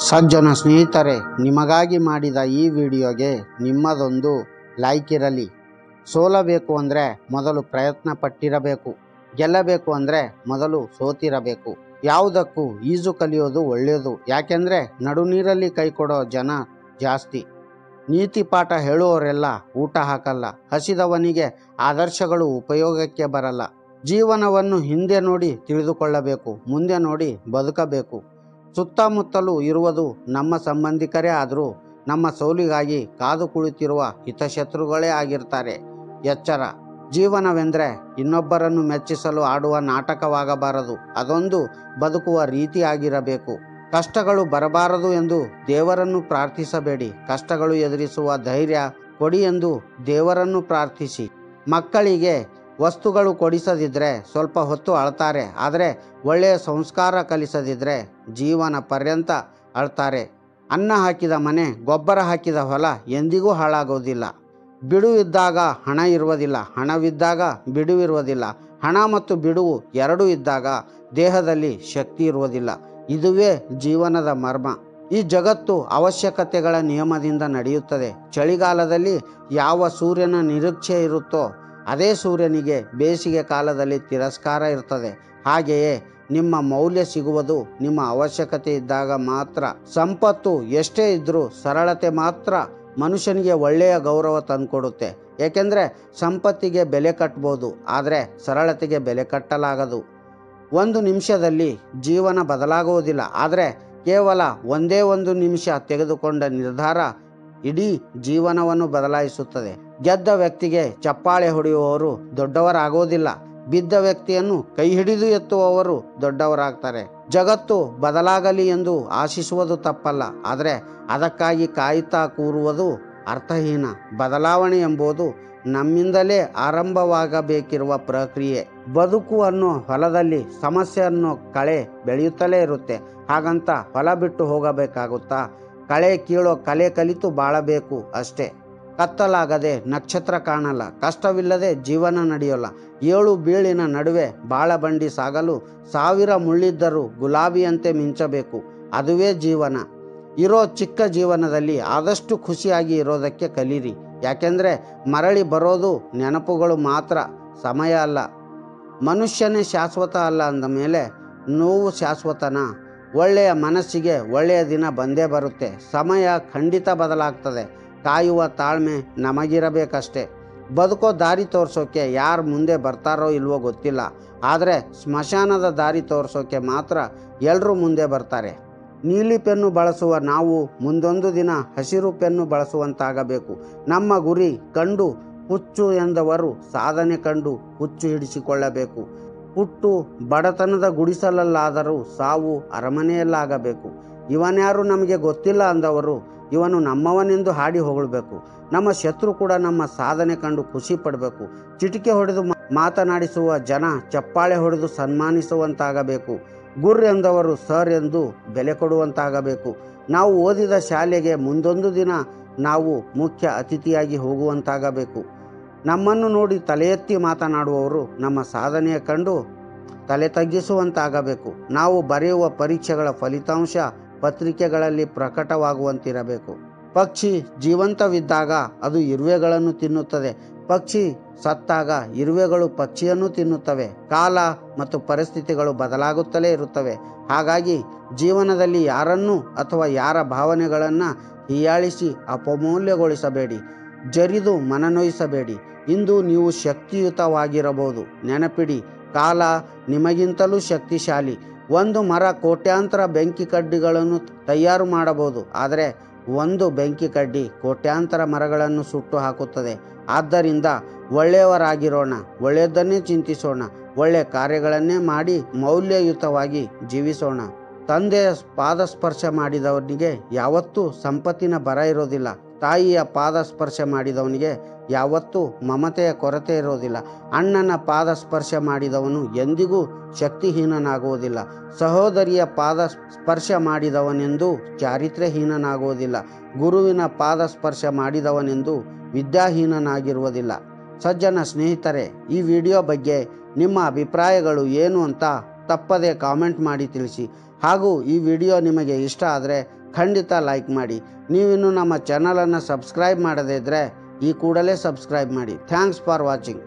ಸಜ್ಜನ ಸ್ನೇಹಿತರೆ, ನಿಮಗಾಗಿ ಮಾಡಿದ ಈ ವಿಡಿಯೋಗೆ ನಿಮ್ಮದೊಂದು ಲೈಕ್ ಇರಲಿ. ಸೋಲಬೇಕು ಅಂದರೆ ಮೊದಲು ಪ್ರಯತ್ನ ಪಟ್ಟಿರಬೇಕು, ಗೆಲ್ಲಬೇಕು ಅಂದರೆ ಮೊದಲು ಸೋತಿರಬೇಕು. ಯಾವುದಕ್ಕೂ ಈಜು ಕಲಿಯೋದು ಒಳ್ಳೆಯದು, ಯಾಕೆಂದರೆ ನಡುನೀರಲ್ಲಿ ಕೈ ಕೊಡೋ ಜನ ಜಾಸ್ತಿ. ನೀತಿ ಪಾಠ ಹೇಳುವವರೆಲ್ಲ ಊಟ ಹಾಕಲ್ಲ, ಹಸಿದವನಿಗೆ ಆದರ್ಶಗಳು ಉಪಯೋಗಕ್ಕೆ ಬರಲ್ಲ. ಜೀವನವನ್ನು ಹಿಂದೆ ನೋಡಿ ತಿಳಿದುಕೊಳ್ಳಬೇಕು, ಮುಂದೆ ನೋಡಿ ಬದುಕಬೇಕು. ಸುತ್ತಮುತ್ತಲೂ ಇರುವುದು ನಮ್ಮ ಸಂಬಂಧಿಕರೇ ಆದರೂ ನಮ್ಮ ಸೋಲಿಗಾಗಿ ಕಾದು ಕುಳಿತಿರುವ ಹಿತಶತ್ರುಗಳೇ ಆಗಿರ್ತಾರೆ. ಎಚ್ಚರ! ಜೀವನವೆಂದರೆ ಇನ್ನೊಬ್ಬರನ್ನು ಮೆಚ್ಚಿಸಲು ಆಡುವ ನಾಟಕವಾಗಬಾರದು, ಅದೊಂದು ಬದುಕುವ ರೀತಿಯಾಗಿರಬೇಕು. ಕಷ್ಟಗಳು ಬರಬಾರದು ಎಂದು ದೇವರನ್ನು ಪ್ರಾರ್ಥಿಸಬೇಡಿ, ಕಷ್ಟಗಳು ಎದುರಿಸುವ ಧೈರ್ಯ ಕೊಡಿ ಎಂದು ದೇವರನ್ನು ಪ್ರಾರ್ಥಿಸಿ. ಮಕ್ಕಳಿಗೆ ವಸ್ತುಗಳು ಕೊಡಿಸದಿದ್ದರೆ ಸ್ವಲ್ಪ ಹೊತ್ತು ಅಳ್ತಾರೆ, ಆದರೆ ಒಳ್ಳೆಯ ಸಂಸ್ಕಾರ ಕಲಿಸದಿದ್ದರೆ ಜೀವನ ಪರ್ಯಂತ ಅಳ್ತಾರೆ. ಅನ್ನ ಹಾಕಿದ ಮನೆ, ಗೊಬ್ಬರ ಹಾಕಿದ ಹೊಲ ಎಂದಿಗೂ ಹಾಳಾಗೋದಿಲ್ಲ. ಬಿಡುವಿದ್ದಾಗ ಹಣ ಇರುವುದಿಲ್ಲ, ಹಣವಿದ್ದಾಗ ಬಿಡುವಿರುವುದಿಲ್ಲ. ಹಣ ಮತ್ತು ಬಿಡುವು ಎರಡೂ ಇದ್ದಾಗ ದೇಹದಲ್ಲಿ ಶಕ್ತಿ ಇರುವುದಿಲ್ಲ. ಇದುವೇ ಜೀವನದ ಮರ್ಮ. ಈ ಜಗತ್ತು ಅವಶ್ಯಕತೆಗಳ ನಿಯಮದಿಂದ ನಡೆಯುತ್ತದೆ. ಚಳಿಗಾಲದಲ್ಲಿ ಯಾವ ಸೂರ್ಯನ ನಿರೀಕ್ಷೆ ಇರುತ್ತೋ ಅದೇ ಸೂರ್ಯನಿಗೆ ಬೇಸಿಗೆ ಕಾಲದಲ್ಲಿ ತಿರಸ್ಕಾರ ಇರ್ತದೆ. ಹಾಗೆಯೇ ನಿಮ್ಮ ಮೌಲ್ಯ ಸಿಗುವುದು ನಿಮ್ಮ ಅವಶ್ಯಕತೆ ಇದ್ದಾಗ ಮಾತ್ರ. ಸಂಪತ್ತು ಎಷ್ಟೇ ಇದ್ದರೂ ಸರಳತೆ ಮಾತ್ರ ಮನುಷ್ಯನಿಗೆ ಒಳ್ಳೆಯ ಗೌರವ ತಂದುಕೊಡುತ್ತೆ. ಏಕೆಂದರೆ ಸಂಪತ್ತಿಗೆ ಬೆಲೆ ಕಟ್ಬೋದು, ಆದರೆ ಸರಳತೆಗೆ ಬೆಲೆ ಕಟ್ಟಲಾಗದು. ಒಂದು ನಿಮಿಷದಲ್ಲಿ ಜೀವನ ಬದಲಾಗುವುದಿಲ್ಲ, ಆದರೆ ಕೇವಲ ಒಂದೇ ಒಂದು ನಿಮಿಷ ತೆಗೆದುಕೊಂಡ ನಿರ್ಧಾರ ಇಡೀ ಜೀವನವನ್ನು ಬದಲಾಯಿಸುತ್ತದೆ. ಗೆದ್ದ ವ್ಯಕ್ತಿಗೆ ಚಪ್ಪಾಳೆ ಹೊಡೆಯುವವರು ದೊಡ್ಡವರಾಗೋದಿಲ್ಲ, ಬಿದ್ದ ವ್ಯಕ್ತಿಯನ್ನು ಕೈ ಹಿಡಿದು ಎತ್ತುವವರು ದೊಡ್ಡವರಾಗ್ತಾರೆ. ಜಗತ್ತು ಬದಲಾಗಲಿ ಎಂದು ಆಶಿಸುವುದು ತಪ್ಪಲ್ಲ, ಆದರೆ ಅದಕ್ಕಾಗಿ ಕಾಯುತ್ತಾ ಕೂರುವುದು ಅರ್ಥಹೀನ. ಬದಲಾವಣೆ ಎಂಬುದು ನಮ್ಮಿಂದಲೇ ಆರಂಭವಾಗಬೇಕಿರುವ ಪ್ರಕ್ರಿಯೆ. ಬದುಕು ಅನ್ನೋ ಹೊಲದಲ್ಲಿ ಸಮಸ್ಯೆ ಅನ್ನೋ ಕಳೆ ಬೆಳೆಯುತ್ತಲೇ ಇರುತ್ತೆ. ಹಾಗಂತ ಹೊಲ ಬಿಟ್ಟು ಹೋಗಬೇಕಾಗುತ್ತಾ? ಕಳೆ ಕೀಳೋ ಕಲೆ ಕಲಿತು ಬಾಳಬೇಕು ಅಷ್ಟೇ. ಕತ್ತಲಾಗದೆ ನಕ್ಷತ್ರ ಕಾಣಲ್ಲ, ಕಷ್ಟವಿಲ್ಲದೆ ಜೀವನ ನಡೆಯೋಲ್ಲ. ಏಳು ಬೀಳಿನ ನಡುವೆ ಬಾಳ ಬಂಡಿ ಸಾಗಲು 1000 ಮುಳ್ಳಿದ್ದರೂ ಗುಲಾಬಿಯಂತೆ ಮಿಂಚಬೇಕು, ಅದುವೇ ಜೀವನ. ಇರೋ ಚಿಕ್ಕ ಜೀವನದಲ್ಲಿ ಆದಷ್ಟು ಖುಷಿಯಾಗಿ ಇರೋದಕ್ಕೆ ಕಲೀರಿ, ಯಾಕೆಂದರೆ ಮರಳಿ ಬರೋದು ನೆನಪುಗಳು ಮಾತ್ರ, ಸಮಯ ಅಲ್ಲ. ಮನುಷ್ಯನೇ ಶಾಶ್ವತ ಅಲ್ಲ ಅಂದ ಮೇಲೆ ನೋವು ಶಾಶ್ವತನ? ಒಳ್ಳೆಯ ಮನಸ್ಸಿಗೆ ಒಳ್ಳೆಯ ದಿನ ಬಂದೇ ಬರುತ್ತೆ. ಸಮಯ ಖಂಡಿತ ಬದಲಾಗ್ತದೆ. ಕಾಯುವ ತಾಳ್ಮೆ ನಮಗಿರಬೇಕಷ್ಟೆ. ಬದುಕೋ ದಾರಿ ತೋರಿಸೋಕೆ ಯಾರು ಮುಂದೆ ಬರ್ತಾರೋ ಇಲ್ವೋ ಗೊತ್ತಿಲ್ಲ, ಆದರೆ ಸ್ಮಶಾನದ ದಾರಿ ತೋರಿಸೋಕೆ ಮಾತ್ರ ಎಲ್ಲರೂ ಮುಂದೆ ಬರ್ತಾರೆ. ನೀಲಿ ಪೆನ್ನು ಬಳಸುವ ನಾವು ಮುಂದೊಂದು ದಿನ ಹಸಿರು ಪೆನ್ನು ಬಳಸುವಂತಾಗಬೇಕು. ನಮ್ಮ ಗುರಿ ಕಂಡು ಹುಚ್ಚು ಎಂದವರು ಸಾಧನೆ ಕಂಡು ಹುಚ್ಚು ಹಿಡಿಸಿಕೊಳ್ಳಬೇಕು. ಹುಟ್ಟು ಬಡತನದ ಗುಡಿಸಲಲ್ಲಾದರೂ ಸಾವು ಅರಮನೆಯಲ್ಲಾಗಬೇಕು. ಇವನ್ಯಾರು ನಮಗೆ ಗೊತ್ತಿಲ್ಲ ಅಂದವರು ಇವನು ನಮ್ಮವನೆಂದು ಹಾಡಿ ಹೊಗಳಬೇಕು. ನಮ್ಮ ಶತ್ರು ಕೂಡ ನಮ್ಮ ಸಾಧನೆ ಕಂಡು ಖುಷಿ ಪಡಬೇಕು. ಚಿಟಿಕೆ ಹೊಡೆದು ಮಾತನಾಡಿಸುವ ಜನ ಚಪ್ಪಾಳೆ ಹೊಡೆದು ಸನ್ಮಾನಿಸುವಂತಾಗಬೇಕು. ಗುರ್ ಎಂದವರು ಸರ್ ಎಂದು ಬೆಲೆ ಕೊಡುವಂತಾಗಬೇಕು. ನಾವು ಓದಿದ ಶಾಲೆಗೆ ಮುಂದೊಂದು ದಿನ ನಾವು ಮುಖ್ಯ ಅತಿಥಿಯಾಗಿ ಹೋಗುವಂತಾಗಬೇಕು. ನಮ್ಮನ್ನು ನೋಡಿ ತಲೆ ಎತ್ತಿ ಮಾತನಾಡುವವರು ನಮ್ಮ ಸಾಧನೆಯ ಕಂಡು ತಲೆ ತಗ್ಗಿಸುವಂತಾಗಬೇಕು. ನಾವು ಬರೆಯುವ ಪರೀಕ್ಷೆಗಳ ಫಲಿತಾಂಶ ಪತ್ರಿಕೆಗಳಲ್ಲಿ ಪ್ರಕಟವಾಗುವಂತಿರಬೇಕು. ಪಕ್ಷಿ ಜೀವಂತವಿದ್ದಾಗ ಅದು ಇರುವೆಗಳನ್ನು ತಿನ್ನುತ್ತದೆ, ಪಕ್ಷಿ ಸತ್ತಾಗ ಇರುವೆಗಳು ಪಕ್ಷಿಯನ್ನು ತಿನ್ನುತ್ತವೆ. ಕಾಲ ಮತ್ತು ಪರಿಸ್ಥಿತಿಗಳು ಬದಲಾಗುತ್ತಲೇ ಇರುತ್ತವೆ. ಹಾಗಾಗಿ ಜೀವನದಲ್ಲಿ ಯಾರನ್ನು ಅಥವಾ ಯಾರ ಭಾವನೆಗಳನ್ನು ಹೀಯಾಳಿಸಿ ಅಪಮೌಲ್ಯಗೊಳಿಸಬೇಡಿ, ಜರಿದು ಮನನೊಯಿಸಬೇಡಿ. ಇಂದು ನೀವು ಶಕ್ತಿಯುತವಾಗಿರಬಹುದು, ನೆನಪಿಡಿ, ಕಾಲ ನಿಮಗಿಂತಲೂ ಶಕ್ತಿಶಾಲಿ. ಒಂದು ಮರ ಕೋಟ್ಯಾಂತರ ಬೆಂಕಿ ಕಡ್ಡಿಗಳನ್ನು ತಯಾರು ಮಾಡಬಹುದು, ಆದರೆ ಒಂದು ಬೆಂಕಿ ಕಡ್ಡಿ ಕೋಟ್ಯಾಂತರ ಮರಗಳನ್ನು ಸುಟ್ಟು ಹಾಕುತ್ತದೆ. ಆದ್ದರಿಂದ ಒಳ್ಳೆಯವರಾಗಿರೋಣ, ಒಳ್ಳೆಯದನ್ನೇ ಚಿಂತಿಸೋಣ, ಒಳ್ಳೆಯ ಕಾರ್ಯಗಳನ್ನೇ ಮಾಡಿ ಮೌಲ್ಯಯುತವಾಗಿ ಜೀವಿಸೋಣ. ತಂದೆಯ ಪಾದಸ್ಪರ್ಶ ಮಾಡಿದವನಿಗೆ ಯಾವತ್ತೂ ಸಂಪತ್ತಿನ ಬರ ಇರೋದಿಲ್ಲ. ತಾಯಿಯ ಪಾದ ಸ್ಪರ್ಶ ಮಾಡಿದವನಿಗೆ ಯಾವತ್ತೂ ಮಮತೆಯ ಕೊರತೆ ಇರೋದಿಲ್ಲ. ಅಣ್ಣನ ಪಾದ ಸ್ಪರ್ಶ ಮಾಡಿದವನು ಎಂದಿಗೂ ಶಕ್ತಿಹೀನನಾಗುವುದಿಲ್ಲ. ಸಹೋದರಿಯ ಪಾದ ಸ್ಪರ್ಶ ಮಾಡಿದವನೆಂದು ಚಾರಿತ್ರ್ಯಹೀನನಾಗುವುದಿಲ್ಲ. ಗುರುವಿನ ಪಾದ ಸ್ಪರ್ಶ ಮಾಡಿದವನೆಂದು ವಿದ್ಯಾಹೀನನಾಗಿರುವುದಿಲ್ಲ. ಸಜ್ಜನ ಸ್ನೇಹಿತರೆ, ಈ ವಿಡಿಯೋ ಬಗ್ಗೆ ನಿಮ್ಮ ಅಭಿಪ್ರಾಯಗಳು ಏನು ಅಂತ ತಪ್ಪದೆ ಕಾಮೆಂಟ್ ಮಾಡಿ ತಿಳಿಸಿ. ಹಾಗೂ ಈ ವಿಡಿಯೋ ನಿಮಗೆ ಇಷ್ಟ ಆದರೆ ಖಂಡಿತ ಲೈಕ್ ಮಾಡಿ. ನೀವಿನ್ನೂ ನಮ್ಮ ಚಾನಲನ್ನು ಸಬ್ಸ್ಕ್ರೈಬ್ ಮಾಡದೇ ಇದ್ದರೆ ಈ ಕೂಡಲೇ ಸಬ್ಸ್ಕ್ರೈಬ್ ಮಾಡಿ. Thanks for watching.